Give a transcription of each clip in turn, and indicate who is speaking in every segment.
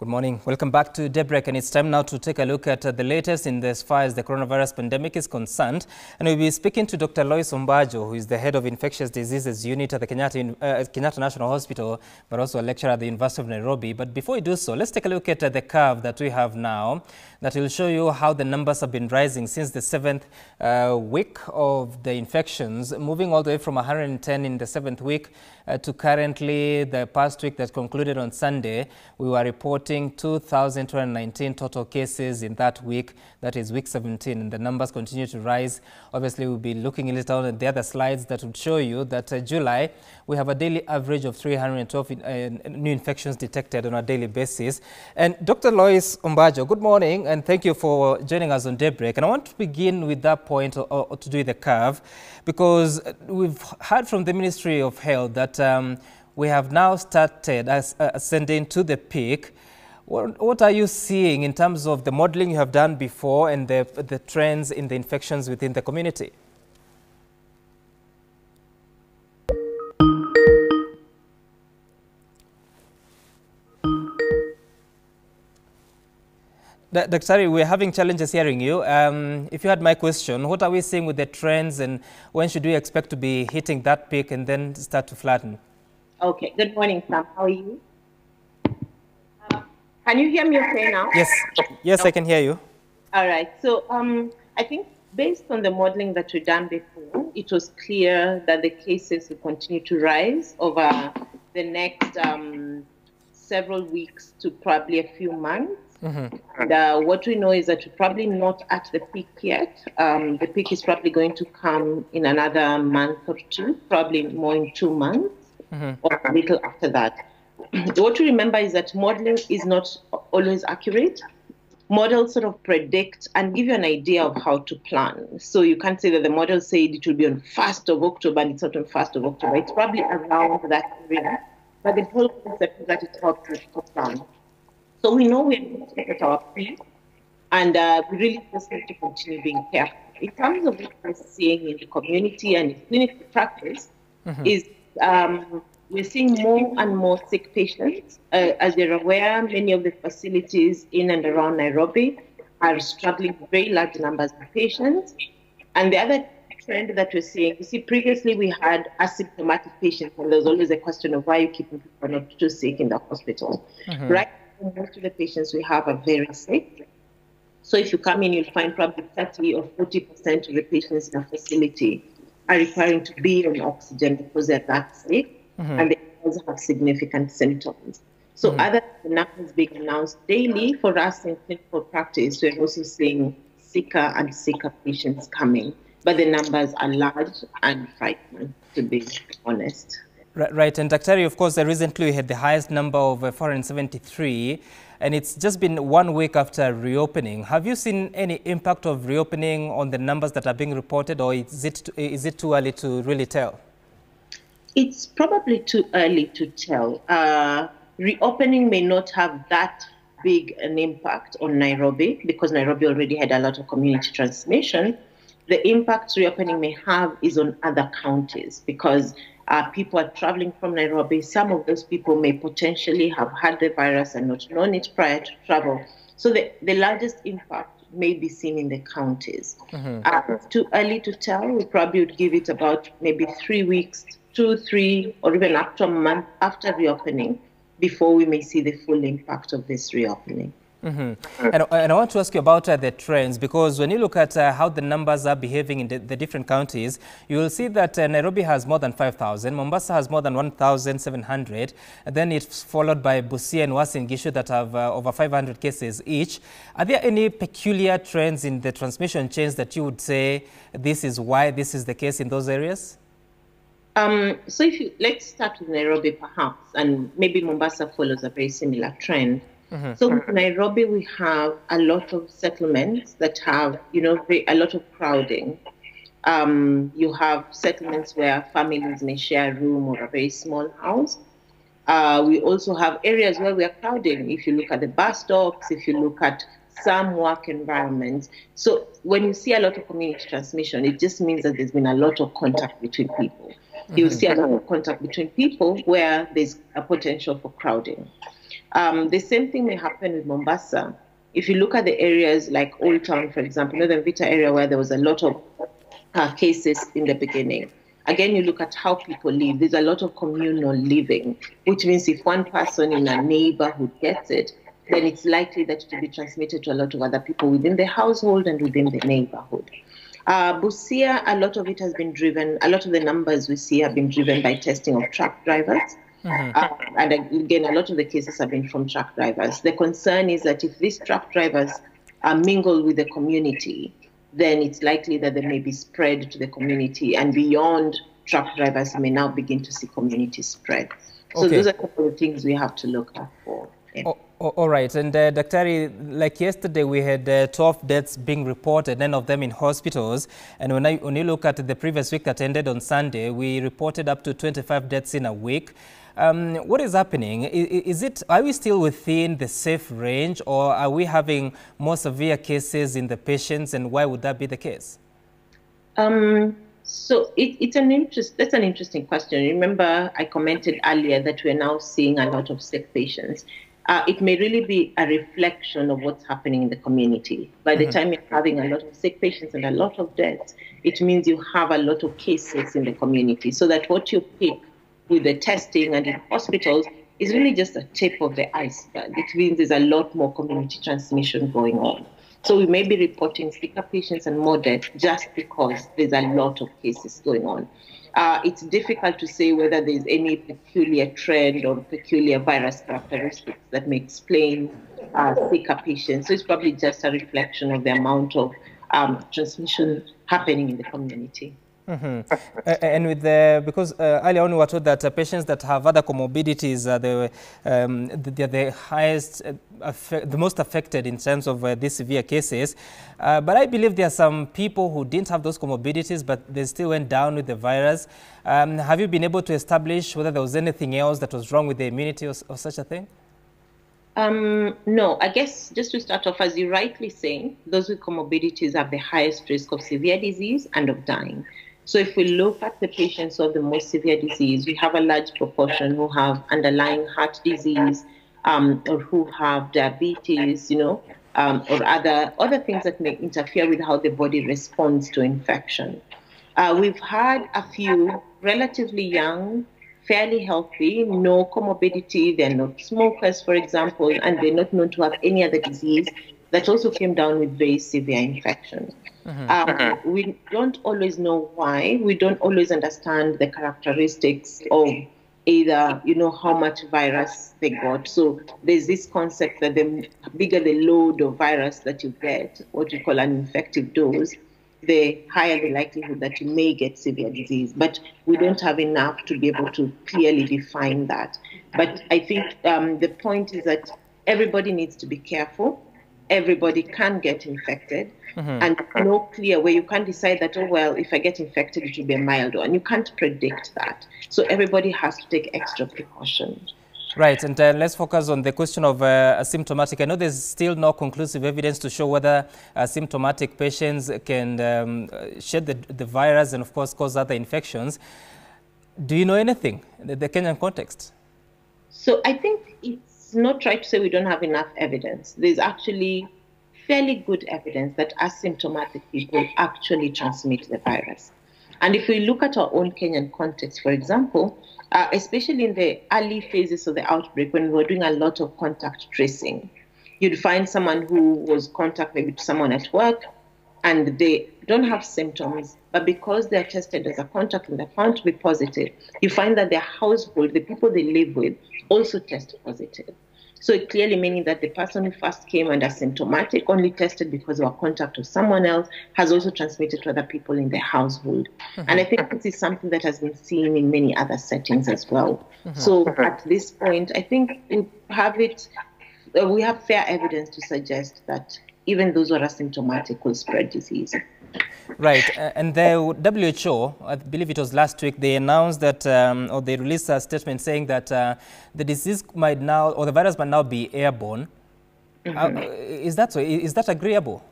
Speaker 1: Good morning. Welcome back to Daybreak, and it's time now to take a look at the latest in as far as the coronavirus pandemic is concerned. And we'll be speaking to Dr. Lois Ombajo, who is the head of Infectious Diseases Unit at the Kenyatta National Hospital, but also a lecturer at the University of Nairobi. But before we do so, let's take a look at the curve that we have now that will show you how the numbers have been rising since the 7th week of the infections, moving all the way from 110 in the 7th week to currently the past week that concluded on Sunday. We were reporting 2,219 total cases in that week. That is week 17, and the numbers continue to rise. Obviously, we'll be looking a little at the other slides that would show you that July, we have a daily average of 312 new infections detected on a daily basis. And Dr. Lois Ombajo, good morning, and thank you for joining us on Daybreak. And I want to begin with that point or to do the curve, because we've heard from the Ministry of Health that we have now started ascending to the peak. What are you seeing in terms of the modeling you have done before and the trends in the infections within the community? Dr. we're having challenges hearing you. If you had my question, what are we seeing with the trends, and when should we expect to be hitting that peak and then start to flatten?
Speaker 2: Okay, good morning, Sam. How are you? Can you hear me okay now?
Speaker 1: Yes, okay. I can hear you.
Speaker 2: All right, so I think based on the modeling that we've done before, it was clear that the cases will continue to rise over the next several weeks to probably a few months. Mm-hmm. And what we know is that we're probably not at the peak yet. The peak is probably going to come in another month or two, probably more in 2 months, mm-hmm. or a little after that. What to remember is that modeling is not always accurate. Models sort of predict and give you an idea of how to plan. So you can't say that the model said it will be on 1st of October and it's not on 1st of October. It's probably around that period. But the whole concept is that it helps us to plan. So we know we're at our peak, and we really just need to continue being careful. In terms of what we're seeing in the community and in clinical practice, mm-hmm. is we're seeing more and more sick patients. As you're aware, many of the facilities in and around Nairobi are struggling with very large numbers of patients. And the other trend that we're seeing, you see, previously we had asymptomatic patients, and there's always a question of why you keeping people not too sick in the hospital. Mm-hmm. Right? Most of the patients we have are very sick. So if you come in, you'll find probably 30 or 40% of the patients in a facility are requiring to be on oxygen because they're that sick, mm-hmm. and they also have significant symptoms. So mm-hmm. other than the numbers being announced daily, for us in clinical practice, we're also seeing sicker and sicker patients coming. But the numbers are large and frightening, to be honest.
Speaker 1: Right, and Dr. of course, recently we had the highest number of 473, and it's just been 1 week after reopening. Have you seen any impact of reopening on the numbers that are being reported, or is it too early to really tell?
Speaker 2: It's probably too early to tell. Reopening may not have that big an impact on Nairobi, because Nairobi already had a lot of community transmission. The impact reopening may have is on other counties, because people are traveling from Nairobi. Some of those people may potentially have had the virus and not known it prior to travel. So the largest impact may be seen in the counties. Mm-hmm. It's too early to tell. We probably would give it about maybe 3 weeks, 2, 3, or even up to a month after reopening before we may see the full impact of this reopening.
Speaker 1: Mm-hmm. And I want to ask you about the trends, because when you look at how the numbers are behaving in the different counties, you will see that Nairobi has more than 5,000, Mombasa has more than 1,700, and then it's followed by Busia and Uasin Gishu that have over 500 cases each. Are there any peculiar trends in the transmission chains that you would say this is why this is the case in those areas?
Speaker 2: So let's start with Nairobi perhaps, and maybe Mombasa follows a very similar trend. Mm-hmm. So in Nairobi, we have a lot of settlements that have, a lot of crowding. You have settlements where families may share a room or a very small house. We also have areas where we are crowding. If you look at the bus stops, if you look at some work environments. So when you see a lot of community transmission, it just means that there's been a lot of contact between people. Mm-hmm. You see a lot of contact between people where there's a potential for crowding. The same thing may happen with Mombasa. If you look at the areas like Old Town, for example, Northern Vita area where there was a lot of cases in the beginning. Again, you look at how people live. There's a lot of communal living, which means if one person in a neighborhood gets it, then it's likely that it will be transmitted to a lot of other people within the household and within the neighborhood. Busia, a lot of it has been driven, a lot of the numbers we see have been driven by testing of truck drivers. And again, a lot of the cases have been from truck drivers. The concern is that if these truck drivers mingle with the community, then it's likely that they may be spread to the community, and beyond truck drivers, we may now begin to see community spread. So those are a couple of things we have to look out for. Yeah.
Speaker 1: All right. And Dr. like yesterday, we had 12 deaths being reported, 9 of them in hospitals. And when you look at the previous week that ended on Sunday, we reported up to 25 deaths in a week. What is happening? Are we still within the safe range, or are we having more severe cases in the patients, and why would that be the case?
Speaker 2: So that's an interesting question. Remember, I commented earlier that we're now seeing a lot of sick patients. It may really be a reflection of what's happening in the community. By the time you're having a lot of sick patients and a lot of deaths, it means you have a lot of cases in the community. So that what you pick with the testing and in hospitals is really just a tip of the iceberg. It means there's a lot more community transmission going on. So we may be reporting sicker patients and more deaths just because there's a lot of cases going on. It's difficult to say whether there's any peculiar trend or peculiar virus characteristics that may explain sicker patients. So it's probably just a reflection of the amount of transmission happening in the community.
Speaker 1: And with because earlier on we were told that patients that have other comorbidities are the highest, the most affected in terms of these severe cases. But I believe there are some people who didn't have those comorbidities, but they still went down with the virus. Have you been able to establish whether there was anything else that was wrong with the immunity or such a thing?
Speaker 2: No, I guess just to start off, as you rightly say, those with comorbidities have the highest risk of severe disease and of dying. So if we look at the patients of the most severe disease, we have a large proportion who have underlying heart disease or who have diabetes, or other things that may interfere with how the body responds to infection. We've had a few relatively young, fairly healthy, no comorbidity, they're not smokers, for example, and they're not known to have any other disease that also came down with very severe infections. We don't always know why. We don't always understand the characteristics of either, how much virus they got. So there's this concept that the bigger the load of virus that you get, what we call an infective dose, the higher the likelihood that you may get severe disease. But we don't have enough to be able to clearly define that. But I think the point is that everybody needs to be careful. Everybody can get infected, and no clear way. You can't decide that, oh, well, if I get infected, it will be a mild one. You can't predict that. So everybody has to take extra precautions.
Speaker 1: Right, and let's focus on the question of asymptomatic. I know there's still no conclusive evidence to show whether asymptomatic patients can shed the virus and, of course, cause other infections. Do you know anything, the Kenyan context?
Speaker 2: So I think it's not right to say we don't have enough evidence. There's actually fairly good evidence that asymptomatic people actually transmit the virus. And if we look at our own Kenyan context, for example, especially in the early phases of the outbreak, when we were doing a lot of contact tracing, you'd find someone who was contact maybe to someone at work, and they don't have symptoms, but because they're tested as a contact and they're found to be positive, you find that their household, the people they live with, also test positive. So it clearly meaning that the person who first came and asymptomatic, only tested because of a contact with someone else, has also transmitted to other people in their household. And I think this is something that has been seen in many other settings as well. So at this point, I think we have fair evidence to suggest that even those who are asymptomatic will spread disease.
Speaker 1: Right, and the WHO, I believe it was last week, they announced that, or they released a statement saying that the disease might now, or the virus might now be airborne. Is that so? Is that agreeable?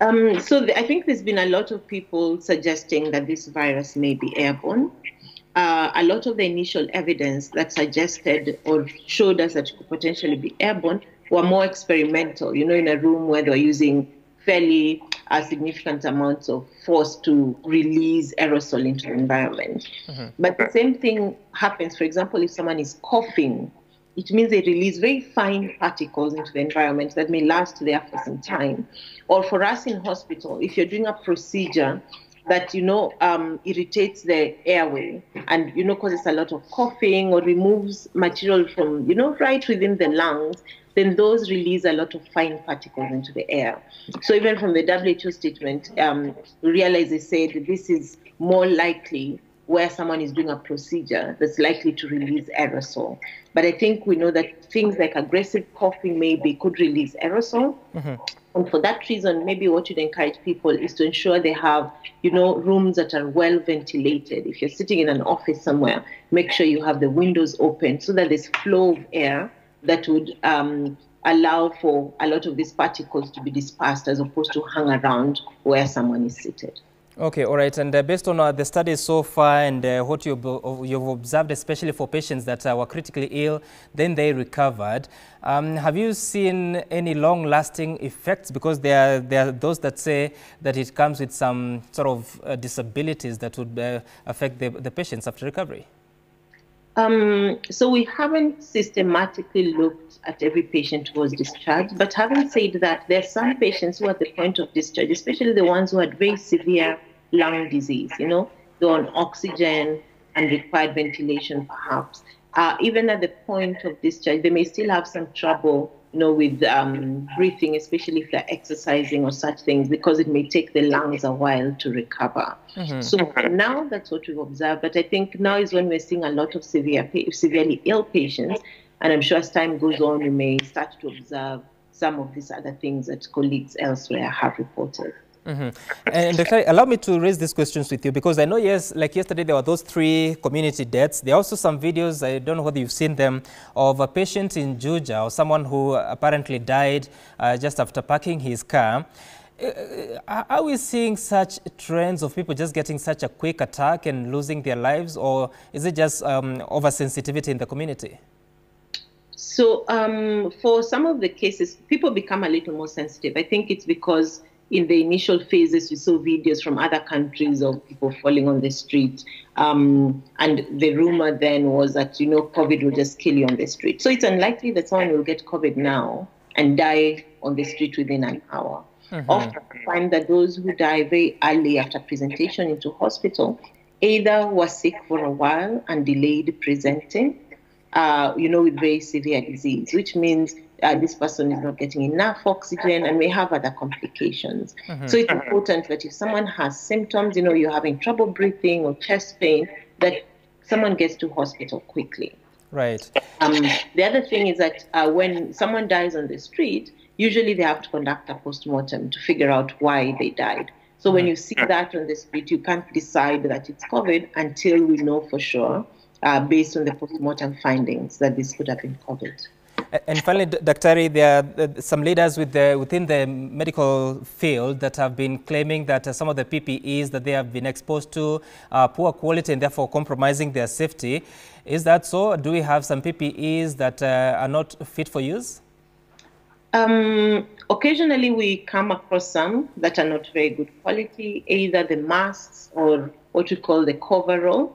Speaker 2: I think there's been a lot of people suggesting that this virus may be airborne. a lot of the initial evidence that suggested or showed us that it could potentially be airborne were more experimental, in a room where they're using fairly significant amounts of force to release aerosol into the environment. But the same thing happens, for example, if someone is coughing, it means they release very fine particles into the environment that may last there for some time. Or for us in hospital, if you're doing a procedure that, irritates the airway and, causes a lot of coughing or removes material from, right within the lungs, then those release a lot of fine particles into the air. So even from the WHO statement, we realize they said this is more likely where someone is doing a procedure that's likely to release aerosol. But I think we know that things like aggressive coughing maybe could release aerosol. And for that reason, maybe what you'd encourage people is to ensure they have, rooms that are well ventilated. If you're sitting in an office somewhere, make sure you have the windows open so that there's flow of air that would allow for a lot of these particles to be dispersed as opposed to hang around where someone is seated.
Speaker 1: Okay, all right. And based on the studies so far and what you've observed, especially for patients that were critically ill, then they recovered, have you seen any long-lasting effects? Because there are those that say that it comes with some sort of disabilities that would affect the patients after recovery.
Speaker 2: So we haven't systematically looked at every patient who was discharged, but having said that, there are some patients who at the point of discharge, especially the ones who had very severe lung disease, they're on oxygen and required ventilation perhaps. Even at the point of discharge, they may still have some trouble, with breathing, especially if they're exercising or such things, because it may take the lungs a while to recover. So now that's what we've observed. But I think now is when we're seeing a lot of severely ill patients. And I'm sure as time goes on, we may start to observe some of these other things that colleagues elsewhere have reported.
Speaker 1: And Dr. allow me to raise these questions with you, because I know, yes, like yesterday, there were those 3 community deaths. There are also some videos, I don't know whether you've seen them, of a patient in Juja or someone who apparently died just after parking his car. Are we seeing such trends of people just getting such a quick attack and losing their lives, or is it just oversensitivity in the community?
Speaker 2: So for some of the cases, people become a little more sensitive. I think it's because in the initial phases, we saw videos from other countries of people falling on the street. And the rumor then was that, COVID will just kill you on the street. So it's unlikely that someone will get COVID now and die on the street within an hour. Often I find that those who die very early after presentation into hospital either were sick for a while and delayed presenting, with very severe disease, which means this person is not getting enough oxygen and may have other complications. So it's important that if someone has symptoms, you're having trouble breathing or chest pain, that someone gets to hospital quickly.
Speaker 1: Right.
Speaker 2: The other thing is that when someone dies on the street, usually they have to conduct a post-mortem to figure out why they died. So when you see that on the street, you can't decide that it's COVID until we know for sure, based on the post-mortem findings, that this could have been COVID.
Speaker 1: And finally, Dr. there are some leaders within the medical field that have been claiming that some of the PPEs that they have been exposed to are poor quality and therefore compromising their safety. Is that so? Do we have some PPEs that are not fit for use?
Speaker 2: Occasionally we come across some that are not very good quality, either the masks or what we call the coverall.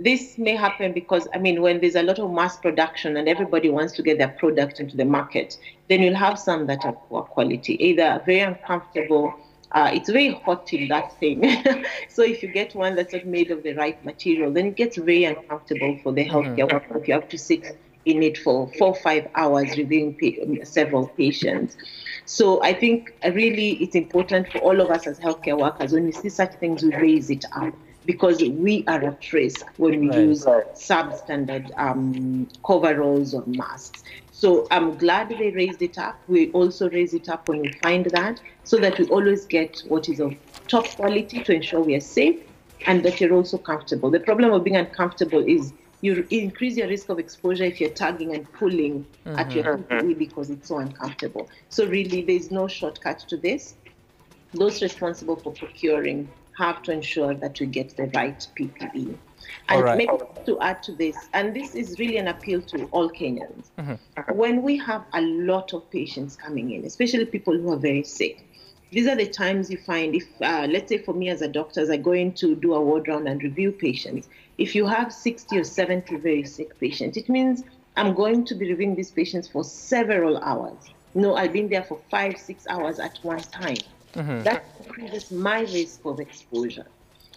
Speaker 2: This may happen because, when there's a lot of mass production and everybody wants to get their product into the market, then you'll have some that are poor quality, either very uncomfortable. It's very hot in that thing. So if you get one that's not made of the right material, then it gets very uncomfortable for the healthcare worker if you have to sit in it for 4 or 5 hours reviewing several patients. So I think really it's important for all of us as healthcare workers, when we see such things, we raise it up, because we are at risk when we use substandard coveralls or masks. So I'm glad they raised it up. We also raise it up when we find that, so that we always get what is of top quality to ensure we are safe and that you're also comfortable. The problem of being uncomfortable is you increase your risk of exposure if you're tugging and pulling at your PPE because it's so uncomfortable. So really, there's no shortcut to this. Those responsible for procuring have to ensure that we get the right PPE. And maybe to add to this, and this is really an appeal to all Kenyans. When we have a lot of patients coming in, especially people who are very sick, these are the times you find, if let's say for me as a doctor, as I go in to do a ward round and review patients, if you have 60 or 70 very sick patients, it means I'm going to be reviewing these patients for several hours. No, I've been there for 5-6 hours at one time. That increases my risk of exposure.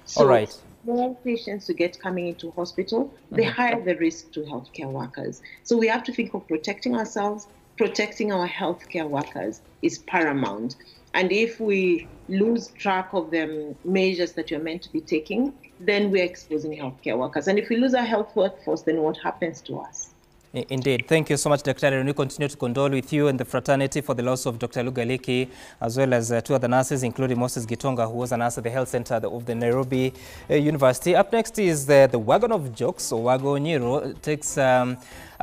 Speaker 2: So more patients who get coming into hospital, the higher the risk to healthcare workers. So we have to think of protecting ourselves, protecting our healthcare workers is paramount. And if we lose track of the measures that you're meant to be taking, then we're exposing healthcare workers. And if we lose our health workforce, then what happens to us?
Speaker 1: Indeed. Thank you so much, Dr. And we continue to condole with you and the fraternity for the loss of Dr. Lugaliki, as well as two other nurses, including Moses Gitonga, who was a nurse at the health center of the Nairobi University. Up next is the wagon of jokes, or Wago Nyiro, takes a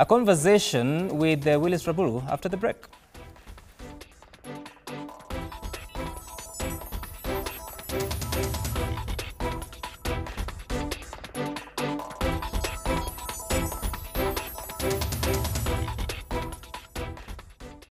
Speaker 1: conversation with Willis Raburu after the break.